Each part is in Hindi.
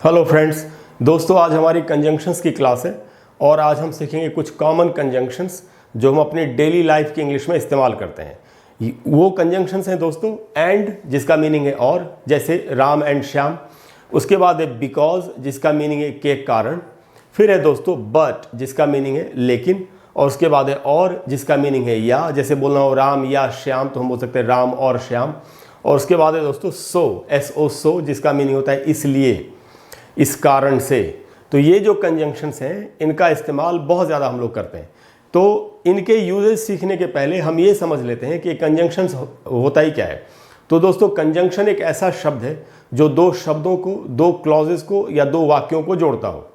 हेलो फ्रेंड्स, दोस्तों आज हमारी कंजंक्शंस की क्लास है और आज हम सीखेंगे कुछ कॉमन कंजंक्शंस जो हम अपनी डेली लाइफ की इंग्लिश में इस्तेमाल करते हैं। वो कंजंक्शंस हैं दोस्तों एंड, जिसका मीनिंग है और, जैसे राम एंड श्याम। उसके बाद है बिकॉज, जिसका मीनिंग है के कारण। फिर है दोस्तों बट, जिसका मीनिंग है लेकिन। और उसके बाद है और, जिसका मीनिंग है या, जैसे बोलना हो राम या श्याम तो हम बोल सकते हैं राम और श्याम। और उसके बाद है दोस्तों सो, SO सो, जिसका मीनिंग होता है इसलिए, इस कारण से। तो ये जो कंजंक्शंस हैं इनका इस्तेमाल बहुत ज़्यादा हम लोग करते हैं। तो इनके यूजेज सीखने के पहले हम ये समझ लेते हैं कि कंजंक्शंस होता ही क्या है। तो दोस्तों कंजंक्शन एक ऐसा शब्द है जो दो शब्दों को, दो क्लॉजेस को या दो वाक्यों को जोड़ता हो।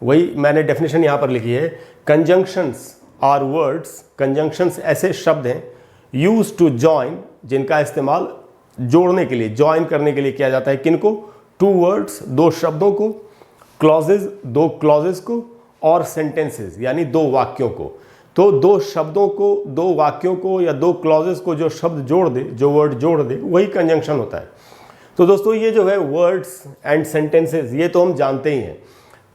वही मैंने डेफिनेशन यहाँ पर लिखी है, कंजंक्शंस आर वर्ड्स। कंजंक्शंस ऐसे शब्द हैं यूज टू जॉइन, जिनका इस्तेमाल जोड़ने के लिए, जॉइन करने के लिए किया जाता है। किनको? टू वर्ड्स, दो शब्दों को, क्लॉजेज, दो क्लॉजेज को, और सेंटेंसेस यानी दो वाक्यों को। तो दो शब्दों को, दो वाक्यों को या दो क्लॉजेज को जो शब्द जोड़ दे, जो वर्ड जोड़ दे, वही कंजंक्शन होता है। तो दोस्तों ये जो है वर्ड्स एंड सेंटेंसेस, ये तो हम जानते ही हैं।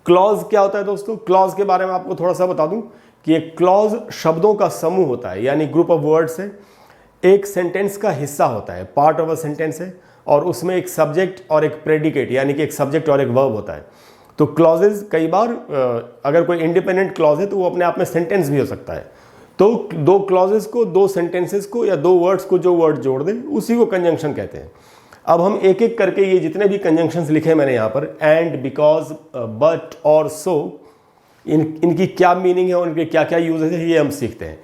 क्लॉज क्या होता है दोस्तों? क्लॉज के बारे में आपको थोड़ा सा बता दूं कि एक क्लॉज शब्दों का समूह होता है, यानी ग्रुप ऑफ वर्ड्स है। एक सेंटेंस का हिस्सा होता है, पार्ट ऑफ अ सेंटेंस है, और उसमें एक सब्जेक्ट और एक प्रेडिकेट, यानी कि एक सब्जेक्ट और एक वर्ब होता है। तो क्लॉजेज कई बार अगर कोई इंडिपेंडेंट क्लॉज है तो वो अपने आप में सेंटेंस भी हो सकता है। तो दो क्लॉजेज को, दो सेंटेंसेस को या दो वर्ड्स को जो वर्ड जोड़ दे, उसी को कंजंक्शन कहते हैं। अब हम एक एक करके ये जितने भी कंजंक्शंस लिखे मैंने यहाँ पर, एंड, बिकॉज, बट और सो, इनकी क्या मीनिंग है और इनके क्या क्या यूजेज है, ये हम सीखते हैं।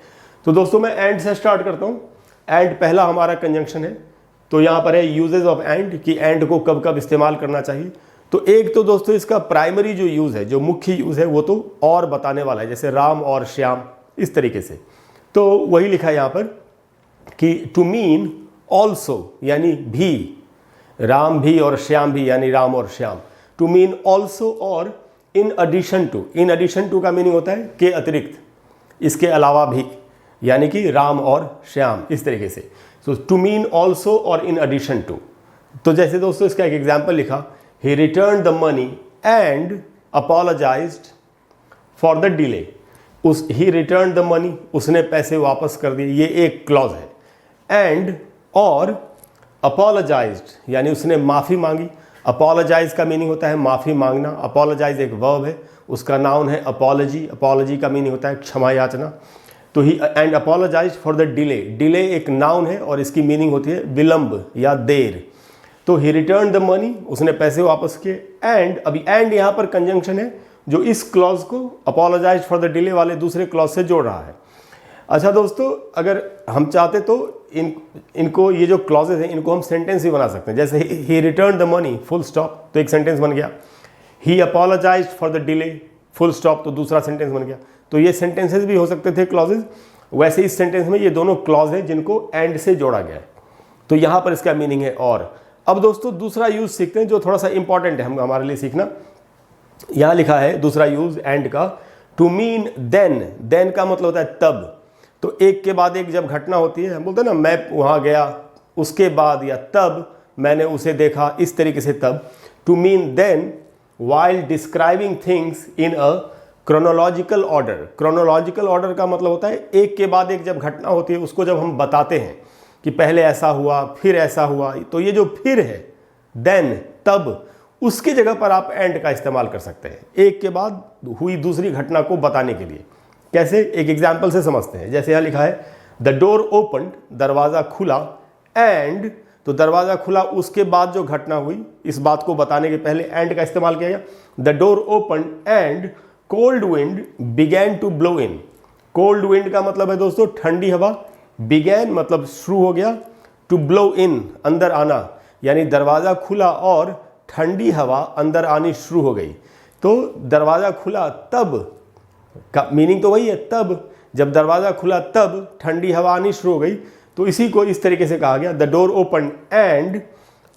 तो दोस्तों मैं एंड से स्टार्ट करता हूँ। एंड पहला हमारा कंजंक्शन है। तो यहाँ पर है यूजेज ऑफ एंड, कि एंड को कब कब इस्तेमाल करना चाहिए। तो एक तो दोस्तों इसका प्राइमरी जो यूज़ है, जो मुख्य यूज़ है, वो तो और बताने वाला है, जैसे राम और श्याम, इस तरीके से। तो वही लिखा है यहाँ पर कि टू मीन ऑल्सो, यानी भी, राम भी और श्याम भी, यानी राम और श्याम। टू मीन ऑल्सो और in addition to. In addition to का मीनिंग होता है के अतिरिक्त, इसके अलावा भी, यानी कि राम और श्याम, इस तरीके से। सो टू मीन ऑल्सो और इन एडिशन टू। तो जैसे दोस्तों इसका एक एग्जाम्पल लिखा, he return the money and apologized for the delay. He return the money, उसने पैसे वापस कर दिए, ये एक क्लॉज है। एंड और अपोलोजाइज्ड, यानी उसने माफ़ी मांगी। अपोलोजाइज का मीनिंग होता है माफ़ी मांगना। अपोलोजाइज एक वर्ब है, उसका नाउन है अपोलॉजी। अपोलॉजी का मीनिंग होता है क्षमा याचना। तो he and apologize for the delay. Delay एक नाउन है और इसकी मीनिंग होती है विलंब या देर। तो ही रिटर्न द मनी, उसने पैसे वापस किए। एंड, अभी एंड यहाँ पर कंजंक्शन है जो इस क्लॉज को, अपोलोजाइज फॉर द डिले वाले दूसरे क्लॉज से जोड़ रहा है। अच्छा दोस्तों, अगर हम चाहते तो इनको, ये जो क्लॉजेज हैं, इनको हम सेंटेंस भी बना सकते हैं। जैसे he return the money full stop, तो एक सेंटेंस बन गया। He apologize for the delay full stop, तो दूसरा सेंटेंस बन गया। तो ये सेंटेंसेस भी हो सकते थे क्लॉजेज। वैसे इस सेंटेंस में ये दोनों क्लॉज हैं जिनको एंड से जोड़ा गया है। तो यहाँ पर इसका मीनिंग है और। अब दोस्तों दूसरा यूज सीखते हैं जो थोड़ा सा इंपॉर्टेंट है हमारे लिए सीखना। यहाँ लिखा है दूसरा यूज एंड का, टू मीन देन। देन का मतलब होता है तब। तो एक के बाद एक जब घटना होती है, हम बोलते हैं ना, मैं वहाँ गया, उसके बाद, या तब मैंने उसे देखा, इस तरीके से तब। To mean then while describing things in a chronological order। chronological order का मतलब होता है एक के बाद एक जब घटना होती है उसको जब हम बताते हैं कि पहले ऐसा हुआ, फिर ऐसा हुआ। तो ये जो फिर है, then, तब, उसकी जगह पर आप एंड का इस्तेमाल कर सकते हैं, एक के बाद हुई दूसरी घटना को बताने के लिए। कैसे? एक एग्जाम्पल से समझते हैं। जैसे यहाँ लिखा है द डोर ओपन्ड, दरवाज़ा खुला, एंड, तो दरवाज़ा खुला, उसके बाद जो घटना हुई, इस बात को बताने के पहले एंड का इस्तेमाल किया गया। The door open and cold wind began to blow in. Cold wind का मतलब है दोस्तों ठंडी हवा। बिगैन मतलब शुरू हो गया, टू ब्लो इन अंदर आना, यानी दरवाज़ा खुला और ठंडी हवा अंदर आनी शुरू हो गई। तो दरवाज़ा खुला तब का मीनिंग तो वही है, तब, जब दरवाज़ा खुला तब ठंडी हवा आनी शुरू हो गई। तो इसी को इस तरीके से कहा गया, the door open and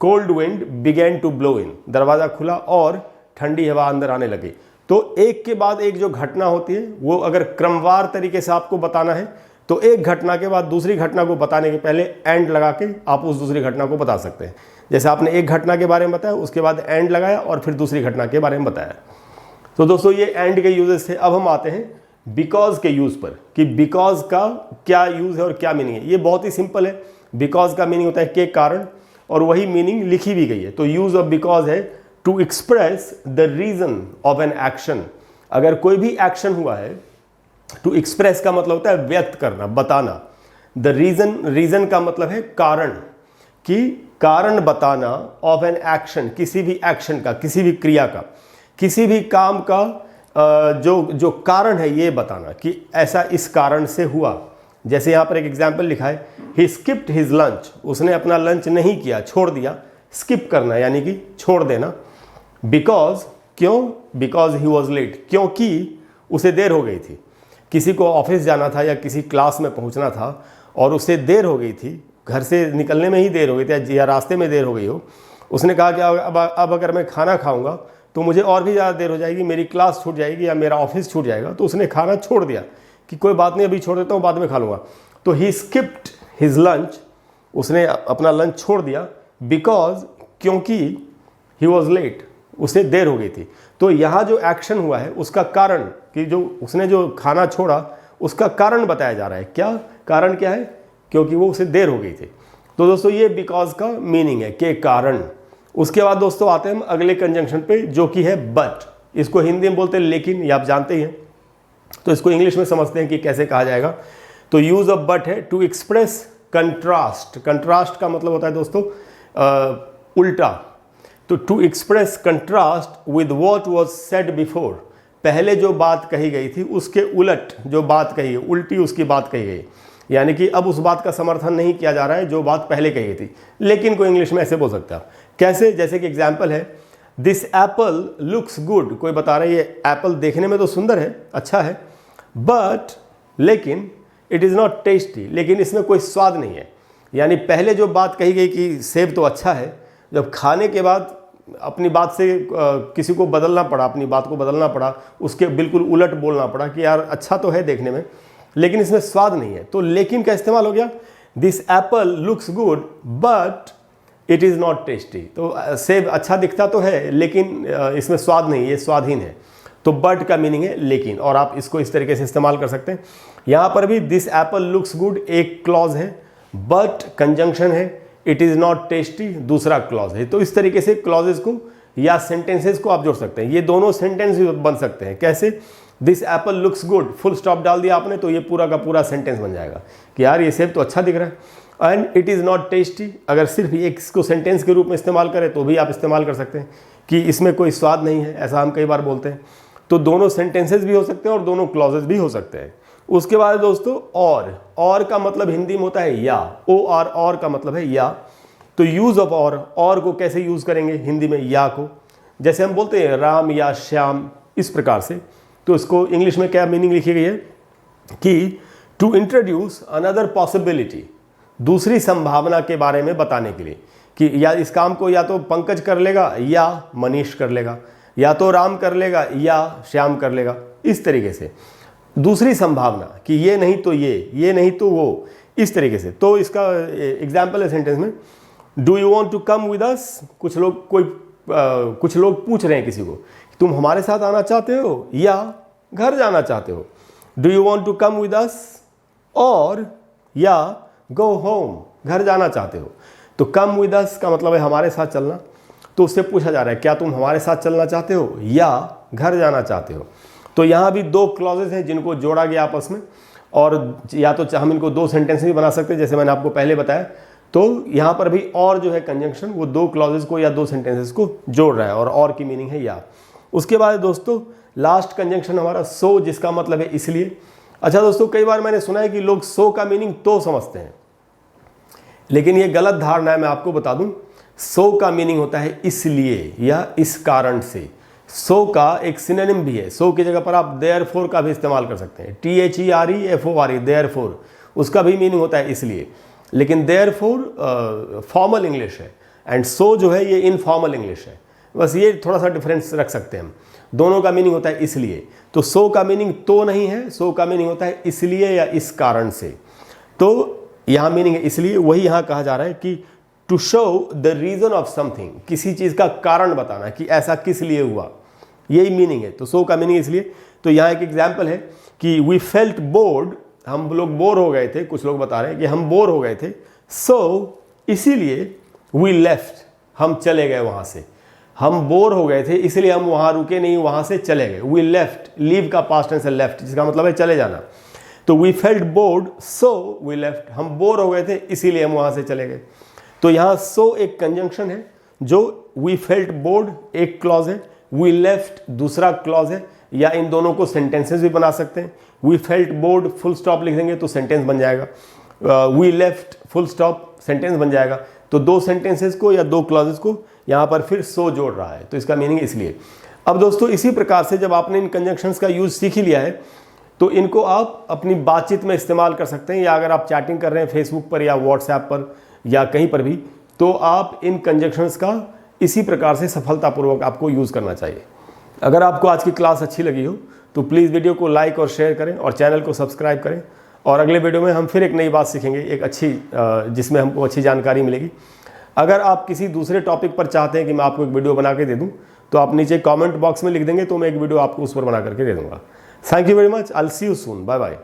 cold wind began to blow in. दरवाज़ा खुला और ठंडी हवा अंदर आने लगी। तो एक के बाद एक जो घटना होती है, वो अगर क्रमवार तरीके से आपको बताना है तो एक घटना के बाद दूसरी घटना को बताने के पहले एंड लगा के आप उस दूसरी घटना को बता सकते हैं। जैसे आपने एक घटना के बारे में बताया, उसके बाद एंड लगाया और फिर दूसरी घटना के बारे में बताया। तो दोस्तों ये एंड के यूजेस थे। अब हम आते हैं बिकॉज के यूज़ पर कि बिकॉज का क्या यूज़ है और क्या मीनिंग है। ये बहुत ही सिंपल है। बिकॉज का मीनिंग होता है के कारण, और वही मीनिंग लिखी भी गई है। तो यूज़ ऑफ बिकॉज है to express the reason of an action. अगर कोई भी एक्शन हुआ है, टू एक्सप्रेस का मतलब होता है व्यक्त करना, बताना। द रीज़न का मतलब है कारण, कि कारण बताना ऑफ एन एक्शन, किसी भी एक्शन का, किसी भी क्रिया का, किसी भी काम का जो कारण है ये बताना कि ऐसा इस कारण से हुआ। जैसे यहाँ पर एक एग्जाम्पल लिखा है, ही स्किप्ड हिज लंच, उसने अपना लंच नहीं किया, छोड़ दिया। स्किप करना यानी कि छोड़ देना। बिकॉज, क्यों? बिकॉज ही वॉज लेट, क्योंकि उसे देर हो गई थी। किसी को ऑफिस जाना था या किसी क्लास में पहुँचना था और उसे देर हो गई थी, घर से निकलने में ही देर हो गई थी या रास्ते में देर हो गई हो। उसने कहा कि अब अगर मैं खाना खाऊंगा तो मुझे और भी ज़्यादा देर हो जाएगी, मेरी क्लास छूट जाएगी या मेरा ऑफिस छूट जाएगा। तो उसने खाना छोड़ दिया कि कोई बात नहीं, अभी छोड़ देता हूँ, बाद में खा लूँगा। तो ही स्किप्ड हिज लंच, उसने अपना लंच छोड़ दिया। बिकॉज, क्योंकि ही वॉज लेट, उसे देर हो गई थी। तो यहाँ जो एक्शन हुआ है उसका कारण, कि जो उसने जो खाना छोड़ा उसका कारण बताया जा रहा है। क्या कारण क्या है? क्योंकि वो उसे देर हो गई थी। तो दोस्तों ये बिकॉज का मीनिंग है, के कारण। उसके बाद दोस्तों आते हैं हम अगले कंजंक्शन पे, जो कि है बट। इसको हिंदी में बोलते हैं लेकिन, ये आप जानते ही हैं। तो इसको इंग्लिश में समझते हैं कि कैसे कहा जाएगा। तो यूज ऑफ बट है टू एक्सप्रेस कंट्रास्ट। कंट्रास्ट का मतलब होता है दोस्तों उल्टा। तो to express contrast with what was said before, पहले जो बात कही गई थी उसके उलट जो बात कही है, उल्टी उसकी बात कही गई। यानी कि अब उस बात का समर्थन नहीं किया जा रहा है जो बात पहले कही थी। लेकिन को इंग्लिश में ऐसे बोल सकते हैं। कैसे? जैसे कि एग्जाम्पल है, दिस एप्पल लुक्स गुड। कोई बता रहा है ये एप्पल देखने में तो सुंदर है, अच्छा है, बट लेकिन इट इज़ नॉट टेस्टी, लेकिन इसमें कोई स्वाद नहीं है। यानी पहले जो बात कही गई कि सेब तो अच्छा है, जब खाने के बाद अपनी बात से किसी को बदलना पड़ा, अपनी बात को बदलना पड़ा, उसके बिल्कुल उलट बोलना पड़ा कि यार अच्छा तो है देखने में लेकिन इसमें स्वाद नहीं है। तो लेकिन का इस्तेमाल हो गया, this Apple looks good but it is not tasty. तो सेब अच्छा दिखता तो है लेकिन इसमें स्वाद नहीं, ये स्वादहीन है। तो बट का मीनिंग है लेकिन, और आप इसको इस तरीके से इस्तेमाल कर सकते हैं। यहाँ पर भी दिस एप्पल लुक्स गुड एक क्लॉज है, बट कंजंक्शन है, इट इज़ नॉट टेस्टी दूसरा क्लॉज है। तो इस तरीके से क्लॉजेस को या सेंटेंसेस को आप जोड़ सकते हैं। ये दोनों सेंटेंस भी बन सकते हैं। कैसे? This Apple looks good, full stop डाल दिया आपने तो ये पूरा का पूरा सेंटेंस बन जाएगा कि यार ये सेब तो अच्छा दिख रहा है। And it is not tasty, अगर सिर्फ ये इसको सेंटेंस के रूप में इस्तेमाल करें तो भी आप इस्तेमाल कर सकते हैं कि इसमें कोई स्वाद नहीं है, ऐसा हम कई बार बोलते हैं। तो दोनों सेंटेंसेस भी हो सकते हैं और दोनों क्लॉजेस भी हो सकते हैं। उसके बाद दोस्तों और का मतलब हिंदी में होता है या, और का मतलब है या। तो यूज ऑफ और को कैसे यूज करेंगे हिंदी में या को? जैसे हम बोलते हैं राम या श्याम, इस प्रकार से। तो इसको इंग्लिश में क्या मीनिंग लिखी गई है कि टू इंट्रोड्यूस अनदर पॉसिबिलिटी, दूसरी संभावना के बारे में बताने के लिए कि या इस काम को या तो पंकज कर लेगा या मनीष कर लेगा, या तो राम कर लेगा या श्याम कर लेगा। इस तरीके से दूसरी संभावना कि ये नहीं तो ये नहीं तो वो, इस तरीके से। तो इसका एग्जाम्पल है सेंटेंस में, do you want to come with us? कुछ लोग पूछ रहे हैं किसी को, तुम हमारे साथ आना चाहते हो या घर जाना चाहते हो? Do you want to come with us, और या गो होम, घर जाना चाहते हो। तो कम विद अस का मतलब है हमारे साथ चलना। तो उससे पूछा जा रहा है क्या तुम हमारे साथ चलना चाहते हो या घर जाना चाहते हो? तो यहाँ भी दो क्लॉजेस हैं जिनको जोड़ा गया आपस में, और या तो हम इनको दो सेंटेंस भी बना सकते हैं जैसे मैंने आपको पहले बताया। तो यहाँ पर भी और जो है कंजंक्शन वो दो क्लॉजेस को या दो सेंटेंसेस को जोड़ रहा है, और की मीनिंग है या। उसके बाद दोस्तों लास्ट कंजंक्शन हमारा सो, जिसका मतलब है इसलिए। अच्छा दोस्तों, कई बार मैंने सुना है कि लोग सो का मीनिंग तो समझते हैं, लेकिन ये गलत धारणा है। मैं आपको बता दूं, सो का मीनिंग होता है इसलिए या इस कारण से। सो का एक सिनोनिम भी है। सो की जगह पर आप देयरफॉर का भी इस्तेमाल कर सकते हैं, THEREFORE, देयरफॉर, उसका भी मीनिंग होता है इसलिए। लेकिन देयरफॉर फॉर्मल इंग्लिश है एंड सो जो है ये इनफॉर्मल इंग्लिश है। बस ये थोड़ा सा डिफरेंस रख सकते हैं हम। दोनों का मीनिंग होता है इसलिए। तो सो का मीनिंग तो नहीं है, सो का मीनिंग होता है इसलिए या इस कारण से। तो यहाँ मीनिंग है इसलिए। वही यहाँ कहा जा रहा है कि to show the reason of something, किसी चीज का कारण बताना कि ऐसा किस लिए हुआ, यही मीनिंग है। तो सो का मीनिंग इसलिए, तो यहाँ एक एग्जाम्पल है कि वी फेल्ट बोर्ड, हम लोग बोर हो गए थे, कुछ लोग बता रहे हैं कि हम बोर हो गए थे, सो इसीलिए वी लेफ्ट, हम चले गए वहां से। हम बोर हो गए थे इसलिए हम वहां रुके नहीं, वहां से चले गए। वी लेफ्ट, लीव का पास्ट टेंस है लेफ्ट, जिसका मतलब है चले जाना। तो we felt bored so we left, हम बोर हो गए थे इसीलिए हम वहां से चले गए। तो यहाँ सो एक कंजंक्शन है, जो वी फेल्ट बोर्ड एक क्लॉज है, वी लेफ्ट दूसरा क्लॉज है, या इन दोनों को सेंटेंसेस भी बना सकते हैं। We felt bored full stop लिख देंगे तो सेंटेंस बन जाएगा, we left full stop sentence बन जाएगा। तो दो सेंटेंसेस को या दो क्लॉजेस को यहाँ पर फिर सो जोड़ रहा है, तो इसका मीनिंग इसलिए। अब दोस्तों इसी प्रकार से जब आपने इन कंजंक्शंस का यूज सीख ही लिया है तो इनको आप अपनी बातचीत में इस्तेमाल कर सकते हैं, या अगर आप चैटिंग कर रहे हैं फेसबुक पर या व्हाट्सएप पर या कहीं पर भी, तो आप इन कंजंक्शंस का इसी प्रकार से सफलतापूर्वक आपको यूज़ करना चाहिए। अगर आपको आज की क्लास अच्छी लगी हो तो प्लीज़ वीडियो को लाइक और शेयर करें और चैनल को सब्सक्राइब करें। और अगले वीडियो में हम फिर एक नई बात सीखेंगे, एक अच्छी जिसमें हमको अच्छी जानकारी मिलेगी। अगर आप किसी दूसरे टॉपिक पर चाहते हैं कि मैं आपको एक वीडियो बना के दे दूं, तो आप नीचे कमेंट बॉक्स में लिख देंगे, तो मैं एक वीडियो आपको उस पर बना करके दे दूंगा। Thank you very much, I will see you soon, bye bye.